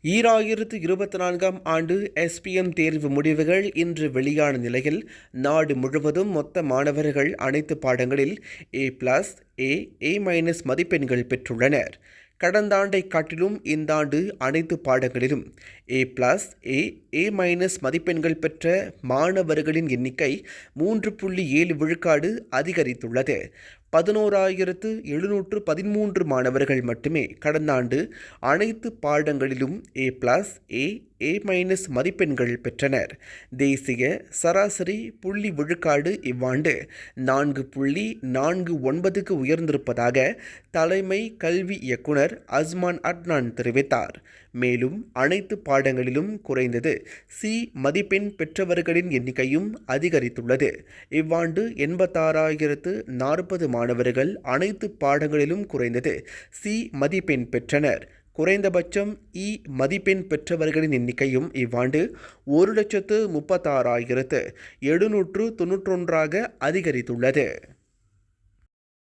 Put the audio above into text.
2024ஆம் ஆண்டு எஸ்பிஎம் தேர்வு முடிவுகள் இன்று வெளியான நிலையில் நாடு முழுவதும் மொத்த மாணவர்கள் அனைத்து பாடங்களில் A+, A மதிப்பெண்கள் பெற்றுள்ளனர். கடந்த ஆண்டை காட்டிலும் இந்த ஆண்டு அனைத்து பாடங்களிலும் A+, A மதிப்பெண்கள் பெற்ற மாணவர்களின் எண்ணிக்கை 3.7 விழுக்காடு அதிகரித்துள்ளது. 11,713 மாணவர்கள் மட்டுமே கடந்த ஆண்டு அனைத்து பாடங்களிலும் A+, A மதிப்பெண்கள் பெற்றனர். தேசிய சராசரி புள்ளி விழுக்காடு இவ்வாண்டு 4.49க்கு உயர்ந்திருப்பதாக தலைமை கல்வி இயக்குனர் அஸ்மான் அட்னான் தெரிவித்தார். மேலும் அனைத்து பாடங்களிலும் குறைந்தது C மதிப்பெண் பெற்றவர்களின் எண்ணிக்கையும் அதிகரித்துள்ளது. இவ்வாண்டு 86,040 மாணவர்கள் அனைத்து பாடங்களிலும் குறைந்தது C மதிப்பெண் பெற்றனர். குறைந்தபட்சம் E மதிப்பெண் பெற்றவர்களின் எண்ணிக்கையும் இவ்வாண்டு 1,36,791 அதிகரித்துள்ளது.